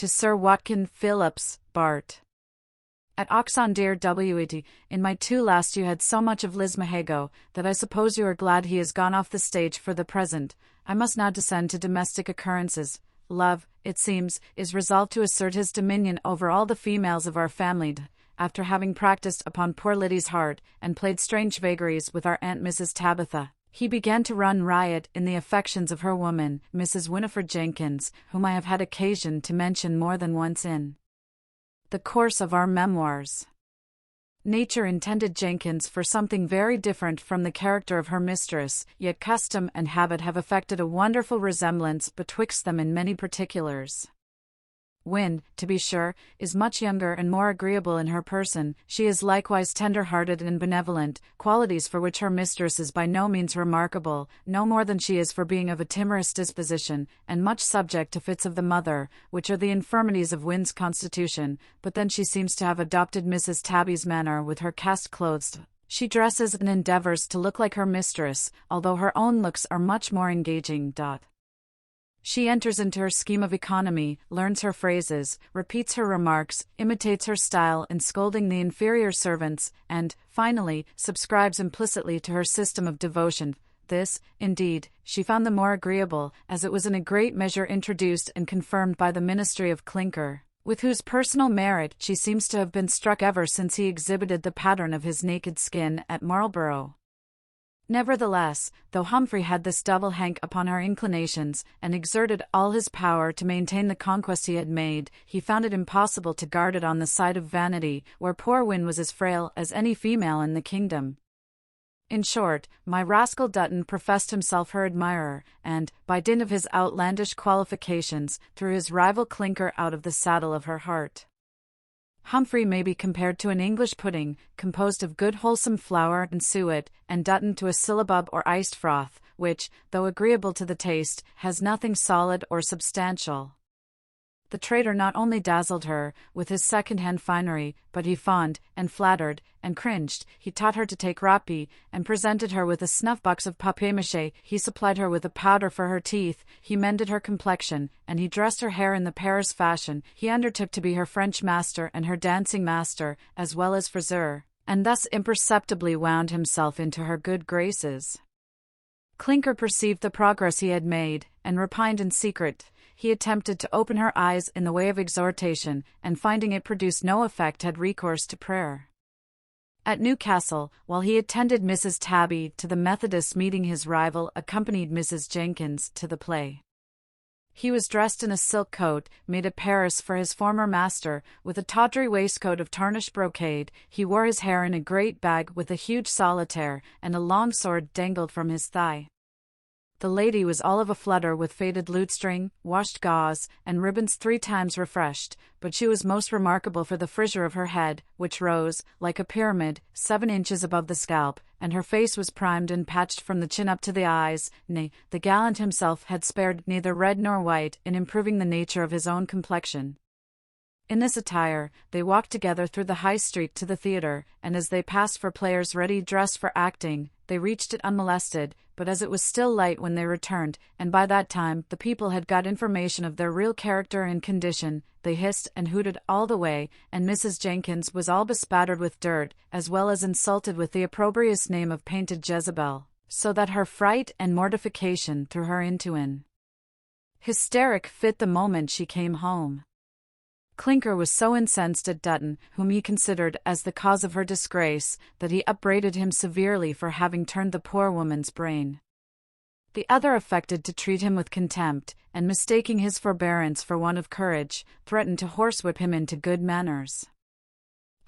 to Sir Watkin Phillips, Bart. At Oxondear Wet, in my two last you had so much of Lismahago, that I suppose you are glad he is gone off the stage for the present. I must now descend to domestic occurrences. Love, it seems, is resolved to assert his dominion over all the females of our family, after having practised upon poor Liddy's heart, and played strange vagaries with our Aunt Mrs. Tabitha. He began to run riot in the affections of her woman, Mrs. Winifred Jenkins, whom I have had occasion to mention more than once in the course of our memoirs. Nature intended Jenkins for something very different from the character of her mistress, yet custom and habit have effected a wonderful resemblance betwixt them in many particulars. Wynne, to be sure, is much younger and more agreeable in her person. She is likewise tender-hearted and benevolent, qualities for which her mistress is by no means remarkable, no more than she is for being of a timorous disposition, and much subject to fits of the mother, which are the infirmities of Wynne's constitution. But then she seems to have adopted Mrs. Tabby's manner with her cast clothes. She dresses and endeavors to look like her mistress, although her own looks are much more engaging. She enters into her scheme of economy, learns her phrases, repeats her remarks, imitates her style in scolding the inferior servants, and, finally, subscribes implicitly to her system of devotion. This, indeed, she found the more agreeable, as it was in a great measure introduced and confirmed by the ministry of Clinker, with whose personal merit she seems to have been struck ever since he exhibited the pattern of his naked skin at Marlborough. Nevertheless, though Humphrey had this double hank upon her inclinations, and exerted all his power to maintain the conquest he had made, he found it impossible to guard it on the side of vanity, where poor Wynne was as frail as any female in the kingdom. In short, my rascal Dutton professed himself her admirer, and, by dint of his outlandish qualifications, threw his rival Clinker out of the saddle of her heart. Humphrey may be compared to an English pudding, composed of good wholesome flour and suet, and Dutton to a syllabub or iced froth, which, though agreeable to the taste, has nothing solid or substantial. The traitor not only dazzled her with his second-hand finery, but he fawned, and flattered, and cringed. He taught her to take rappi, and presented her with a snuff-box of papier-mâché. He supplied her with a powder for her teeth, he mended her complexion, and he dressed her hair in the Paris fashion. He undertook to be her French master and her dancing master, as well as friseur, and thus imperceptibly wound himself into her good graces. Clinker perceived the progress he had made, and repined in secret. He attempted to open her eyes in the way of exhortation, and finding it produced no effect had recourse to prayer. At Newcastle, while he attended Mrs. Tabby to the Methodist meeting, his rival accompanied Mrs. Jenkins to the play. He was dressed in a silk coat, made at Paris for his former master, with a tawdry waistcoat of tarnished brocade. He wore his hair in a great bag with a huge solitaire, and a long sword dangled from his thigh. The lady was all of a flutter with faded lutestring, washed gauze, and ribbons 3 times refreshed, but she was most remarkable for the frisure of her head, which rose, like a pyramid, 7 inches above the scalp, and her face was primed and patched from the chin up to the eyes. Nay, the gallant himself had spared neither red nor white in improving the nature of his own complexion. In this attire, they walked together through the High Street to the theatre, and as they passed for players ready dressed for acting, they reached it unmolested, but as it was still light when they returned, and by that time the people had got information of their real character and condition, they hissed and hooted all the way, and Mrs. Jenkins was all bespattered with dirt, as well as insulted with the opprobrious name of painted Jezebel, so that her fright and mortification threw her into an hysteric fit the moment she came home. Clinker was so incensed at Dutton, whom he considered as the cause of her disgrace, that he upbraided him severely for having turned the poor woman's brain. The other affected to treat him with contempt, and mistaking his forbearance for want of courage, threatened to horsewhip him into good manners.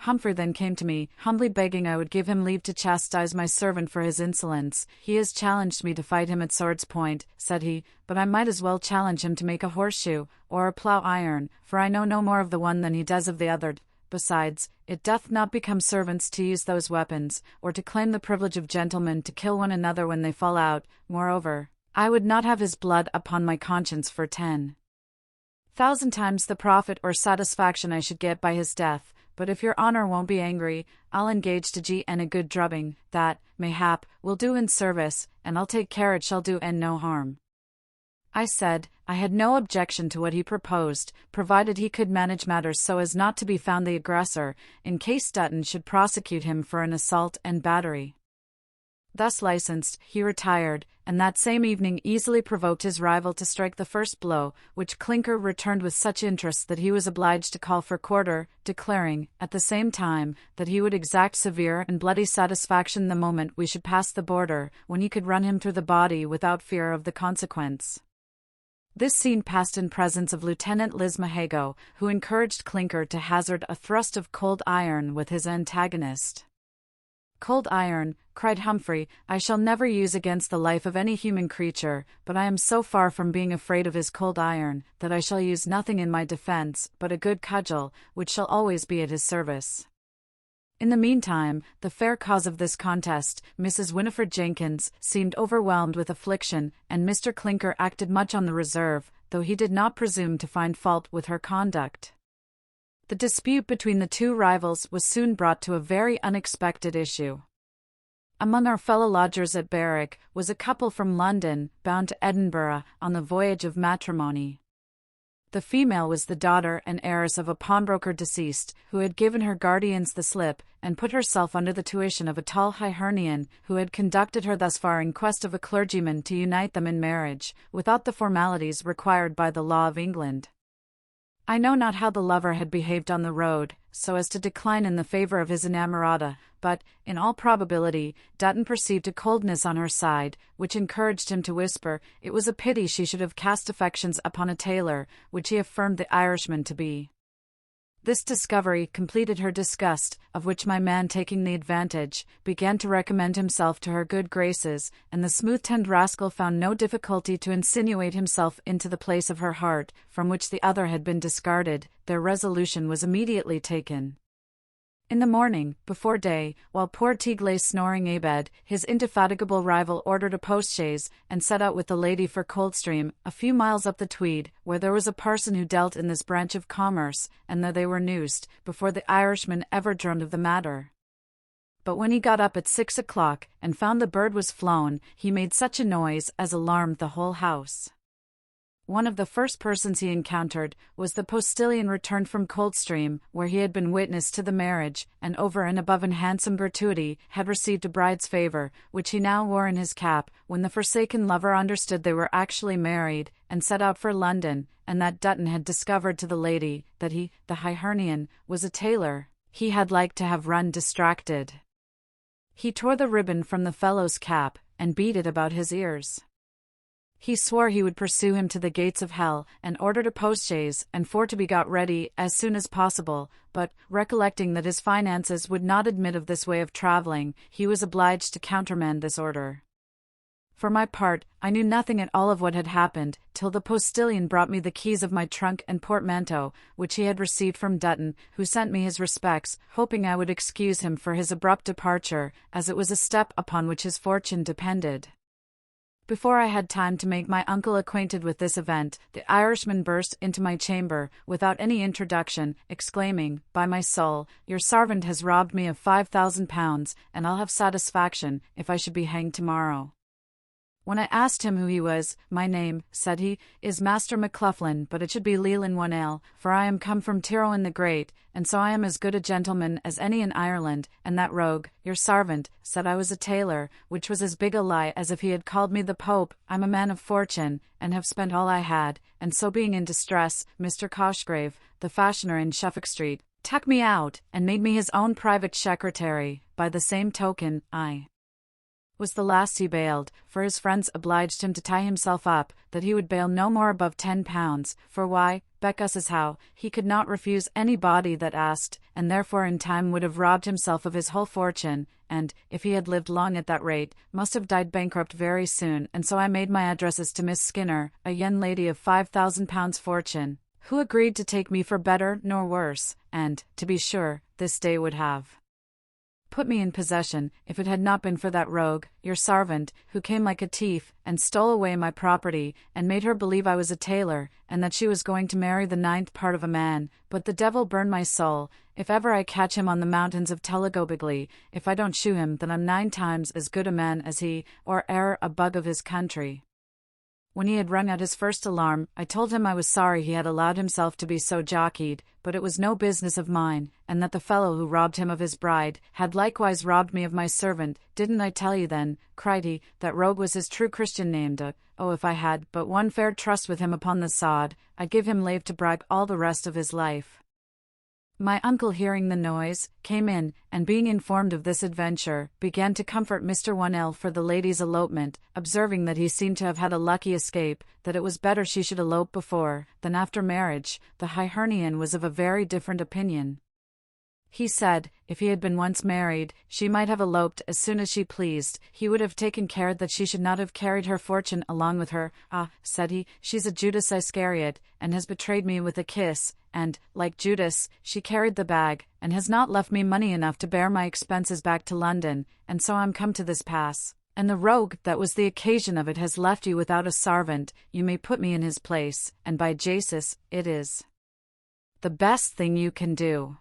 Humphrey then came to me, humbly begging I would give him leave to chastise my servant for his insolence. He has challenged me to fight him at sword's point, said he, but I might as well challenge him to make a horseshoe, or a plough iron, for I know no more of the one than he does of the other. Besides, it doth not become servants to use those weapons, or to claim the privilege of gentlemen to kill one another when they fall out. Moreover, I would not have his blood upon my conscience for 10,000 times the profit or satisfaction I should get by his death. But if your honour won't be angry, I'll engage to G.N. a good drubbing, that, mayhap, will do in service, and I'll take care it shall do N no harm. I said I had no objection to what he proposed, provided he could manage matters so as not to be found the aggressor, in case Dutton should prosecute him for an assault and battery. Thus licensed, he retired, and that same evening easily provoked his rival to strike the first blow, which Clinker returned with such interest that he was obliged to call for quarter, declaring, at the same time, that he would exact severe and bloody satisfaction the moment we should pass the border, when he could run him through the body without fear of the consequence. This scene passed in presence of Lieutenant Lismahago, who encouraged Clinker to hazard a thrust of cold iron with his antagonist. "Cold iron," cried Humphrey, "I shall never use against the life of any human creature, but I am so far from being afraid of his cold iron, that I shall use nothing in my defence but a good cudgel, which shall always be at his service." In the meantime, the fair cause of this contest, Mrs. Winifred Jenkins, seemed overwhelmed with affliction, and Mr. Clinker acted much on the reserve, though he did not presume to find fault with her conduct. The dispute between the two rivals was soon brought to a very unexpected issue. Among our fellow lodgers at Berwick was a couple from London, bound to Edinburgh on the voyage of matrimony. The female was the daughter and heiress of a pawnbroker deceased, who had given her guardians the slip, and put herself under the tuition of a tall Hibernian, who had conducted her thus far in quest of a clergyman to unite them in marriage, without the formalities required by the law of England. I know not how the lover had behaved on the road, so as to decline in the favour of his inamorata, but, in all probability, Dutton perceived a coldness on her side, which encouraged him to whisper, it was a pity she should have cast affections upon a tailor, which he affirmed the Irishman to be. This discovery completed her disgust, of which my man, taking the advantage, began to recommend himself to her good graces, and the smooth-tongued rascal found no difficulty to insinuate himself into the place of her heart, from which the other had been discarded. Their resolution was immediately taken. In the morning, before day, while poor Teague lay snoring abed, his indefatigable rival ordered a post-chaise, and set out with the lady for Coldstream, a few miles up the Tweed, where there was a parson who dealt in this branch of commerce, and there they were noosed, before the Irishman ever dreamed of the matter. But when he got up at 6 o'clock, and found the bird was flown, he made such a noise as alarmed the whole house. One of the first persons he encountered was the postilion returned from Coldstream, where he had been witness to the marriage, and over and above an handsome gratuity, had received a bride's favour, which he now wore in his cap, when the forsaken lover understood they were actually married, and set out for London, and that Dutton had discovered to the lady that he, the Hibernian, was a tailor. He had like to have run distracted. He tore the ribbon from the fellow's cap, and beat it about his ears. He swore he would pursue him to the gates of hell, and ordered a post-chaise and four to be got ready as soon as possible, but, recollecting that his finances would not admit of this way of travelling, he was obliged to countermand this order. For my part, I knew nothing at all of what had happened, till the postilion brought me the keys of my trunk and portmanteau, which he had received from Dutton, who sent me his respects, hoping I would excuse him for his abrupt departure, as it was a step upon which his fortune depended. Before I had time to make my uncle acquainted with this event, the Irishman burst into my chamber, without any introduction, exclaiming, "By my soul, your sarvant has robbed me of £5,000, and I'll have satisfaction, if I should be hanged tomorrow." When I asked him who he was, "My name," said he, "is Master McLaughlin, but it should be Leland 1 for I am come from Tyrone the Great, and so I am as good a gentleman as any in Ireland, and that rogue, your sarvant, said I was a tailor, which was as big a lie as if he had called me the Pope. I'm a man of fortune, and have spent all I had, and so being in distress, Mr. Cosgrave, the fashioner in Suffolk Street, took me out, and made me his own private secretary. By the same token, I was the last he bailed, for his friends obliged him to tie himself up, that he would bail no more above £10, for why, Beckus is how, he could not refuse any body that asked, and therefore in time would have robbed himself of his whole fortune, and, if he had lived long at that rate, must have died bankrupt very soon, and so I made my addresses to Miss Skinner, a young lady of £5,000 fortune, who agreed to take me for better nor worse, and, to be sure, this day would have put me in possession, if it had not been for that rogue, your sarvant, who came like a thief, and stole away my property, and made her believe I was a tailor, and that she was going to marry the 9th part of a man. But the devil burn my soul, if ever I catch him on the mountains of Telegobigly, if I don't shoe him, then I'm 9 times as good a man as he, or e'er a bug of his country. When he had rung out his first alarm, I told him I was sorry he had allowed himself to be so jockeyed, but it was no business of mine, and that the fellow who robbed him of his bride had likewise robbed me of my servant. Didn't I tell you then, cried he, that rogue was his true Christian name? Oh, if I had but one fair trust with him upon the sod, I'd give him leave to brag all the rest of his life. My uncle, hearing the noise, came in, and being informed of this adventure, began to comfort Mr. 1L for the lady's elopement, observing that he seemed to have had a lucky escape, that it was better she should elope before than after marriage. The Hibernian was of a very different opinion. He said, if he had been once married, she might have eloped as soon as she pleased. He would have taken care that she should not have carried her fortune along with her. Ah, said he, she's a Judas Iscariot, and has betrayed me with a kiss, and, like Judas, she carried the bag, and has not left me money enough to bear my expenses back to London, and so I'm come to this pass. And the rogue that was the occasion of it has left you without a servant. You may put me in his place, and by Jesus, it is the best thing you can do.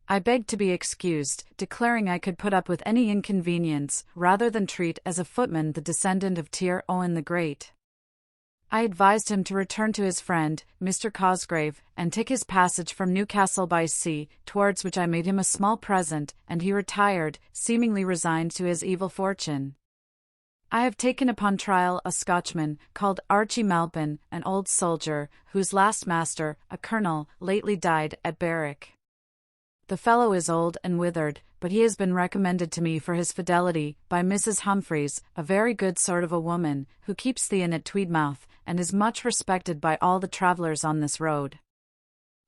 I begged to be excused, declaring I could put up with any inconvenience, rather than treat as a footman the descendant of Tyr Owen the Great. I advised him to return to his friend, Mr. Cosgrave, and take his passage from Newcastle by sea, towards which I made him a small present, and he retired, seemingly resigned to his evil fortune. I have taken upon trial a Scotchman, called Archie Malpin, an old soldier, whose last master, a colonel, lately died at Berwick. The fellow is old and withered, but he has been recommended to me for his fidelity by Mrs. Humphreys, a very good sort of a woman, who keeps the inn at Tweedmouth, and is much respected by all the travellers on this road.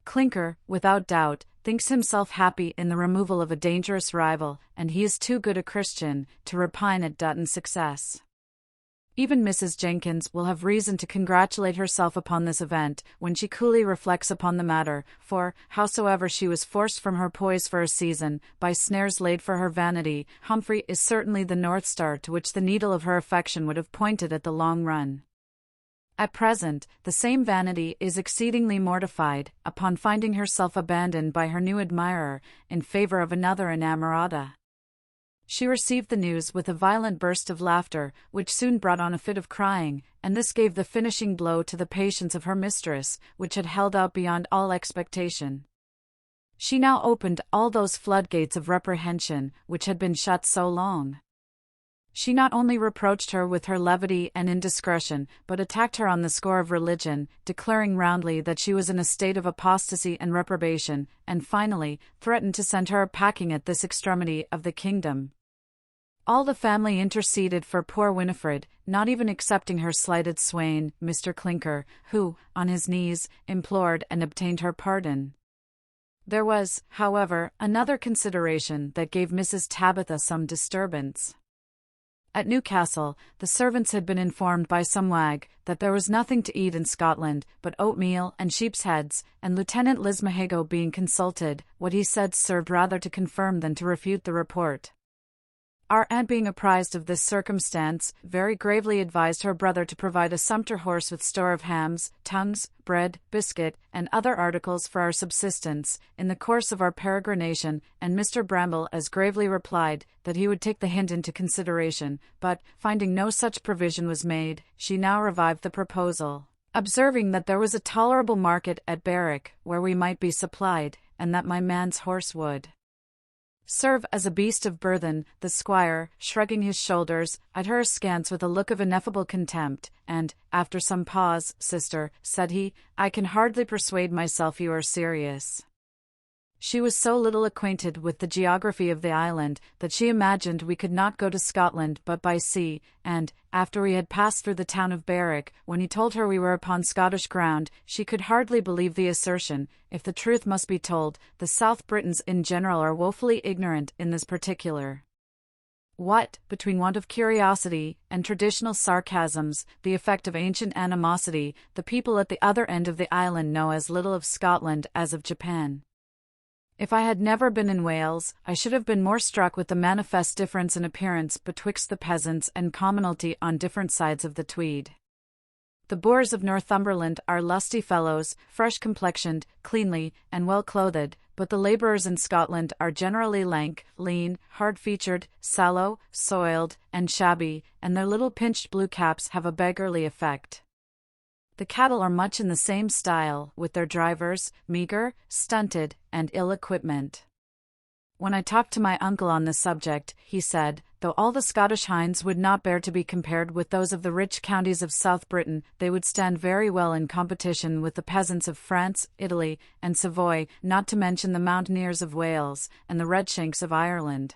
Clinker, without doubt, thinks himself happy in the removal of a dangerous rival, and he is too good a Christian to repine at Dutton's success. Even Mrs. Jenkins will have reason to congratulate herself upon this event, when she coolly reflects upon the matter, for, howsoever she was forced from her poise for a season, by snares laid for her vanity, Humphrey is certainly the North Star to which the needle of her affection would have pointed at the long run. At present, the same vanity is exceedingly mortified, upon finding herself abandoned by her new admirer, in favour of another inamorata. She received the news with a violent burst of laughter, which soon brought on a fit of crying, and this gave the finishing blow to the patience of her mistress, which had held out beyond all expectation. She now opened all those floodgates of reprehension, which had been shut so long. She not only reproached her with her levity and indiscretion, but attacked her on the score of religion, declaring roundly that she was in a state of apostasy and reprobation, and finally, threatened to send her packing at this extremity of the kingdom. All the family interceded for poor Winifred, not even excepting her slighted swain, Mr. Clinker, who, on his knees, implored and obtained her pardon. There was, however, another consideration that gave Mrs. Tabitha some disturbance. At Newcastle, the servants had been informed by some wag that there was nothing to eat in Scotland but oatmeal and sheep's heads, and Lieutenant Lismahago being consulted, what he said served rather to confirm than to refute the report. Our aunt, being apprised of this circumstance, very gravely advised her brother to provide a sumpter horse with store of hams, tongues, bread, biscuit, and other articles for our subsistence, in the course of our peregrination, and Mr. Bramble as gravely replied that he would take the hint into consideration, but, finding no such provision was made, she now revived the proposal, observing that there was a tolerable market at Berwick, where we might be supplied, and that my man's horse would serve as a beast of burthen. The squire, shrugging his shoulders, eyed her askance with a look of ineffable contempt, and, after some pause, "Sister," said he, "I can hardly persuade myself you are serious." She was so little acquainted with the geography of the island that she imagined we could not go to Scotland but by sea, and, after we had passed through the town of Berwick, when he told her we were upon Scottish ground, she could hardly believe the assertion. If the truth must be told, the South Britons in general are woefully ignorant in this particular. What, between want of curiosity and traditional sarcasms, the effect of ancient animosity, the people at the other end of the island know as little of Scotland as of Japan. If I had never been in Wales, I should have been more struck with the manifest difference in appearance betwixt the peasants and commonalty on different sides of the Tweed. The boors of Northumberland are lusty fellows, fresh-complexioned, cleanly, and well-clothed, but the labourers in Scotland are generally lank, lean, hard-featured, sallow, soiled, and shabby, and their little pinched blue caps have a beggarly effect. The cattle are much in the same style, with their drivers, meagre, stunted, and ill equipment. When I talked to my uncle on this subject, he said, though all the Scottish hinds would not bear to be compared with those of the rich counties of South Britain, they would stand very well in competition with the peasants of France, Italy, and Savoy, not to mention the mountaineers of Wales, and the Redshanks of Ireland.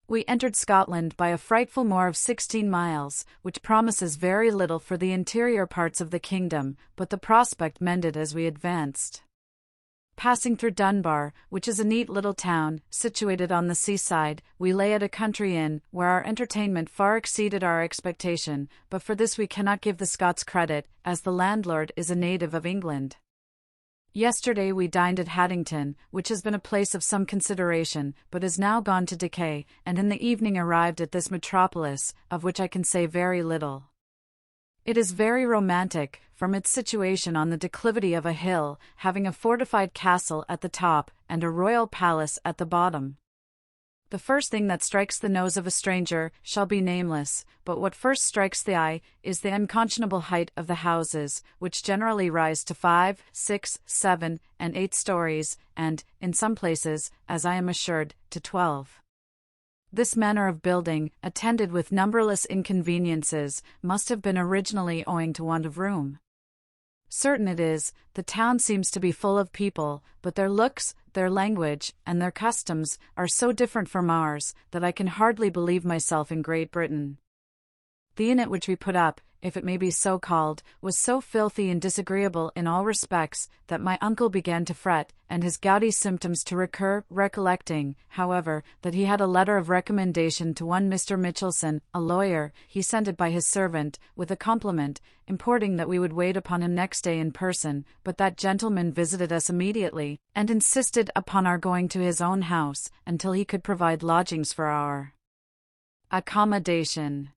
We entered Scotland by a frightful moor of 16 miles, which promises very little for the interior parts of the kingdom, but the prospect mended as we advanced. Passing through Dunbar, which is a neat little town, situated on the seaside, we lay at a country inn, where our entertainment far exceeded our expectation, but for this we cannot give the Scots credit, as the landlord is a native of England. Yesterday we dined at Haddington, which has been a place of some consideration, but is now gone to decay, and in the evening arrived at this metropolis, of which I can say very little. It is very romantic, from its situation on the declivity of a hill, having a fortified castle at the top, and a royal palace at the bottom. The first thing that strikes the nose of a stranger shall be nameless, but what first strikes the eye is the unconscionable height of the houses, which generally rise to 5, 6, 7, and 8 stories, and, in some places, as I am assured, to 12. This manner of building, attended with numberless inconveniences, must have been originally owing to want of room. Certain it is, the town seems to be full of people, but their looks, their language, and their customs are so different from ours, that I can hardly believe myself in Great Britain. The inn at which we put up, if it may be so called, was so filthy and disagreeable in all respects, that my uncle began to fret, and his gouty symptoms to recur, recollecting, however, that he had a letter of recommendation to one Mr. Mitchelson, a lawyer. He sent it by his servant, with a compliment, importing that we would wait upon him next day in person, but that gentleman visited us immediately, and insisted upon our going to his own house, until he could provide lodgings for our accommodation.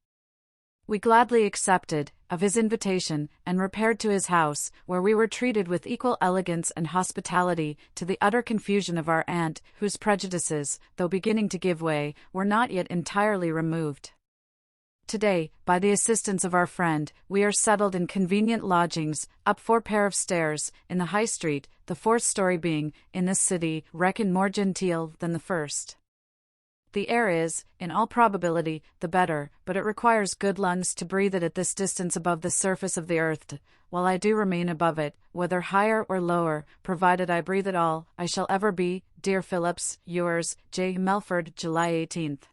We gladly accepted of his invitation, and repaired to his house, where we were treated with equal elegance and hospitality, to the utter confusion of our aunt, whose prejudices, though beginning to give way, were not yet entirely removed. Today, by the assistance of our friend, we are settled in convenient lodgings, up 4 pair of stairs, in the High Street, the 4th story being, in this city, reckoned more genteel than the first. The air is, in all probability, the better, but it requires good lungs to breathe it at this distance above the surface of the earth. While I do remain above it, whether higher or lower, provided I breathe it all, I shall ever be, dear Phillips, yours, J. Melford, July 18th.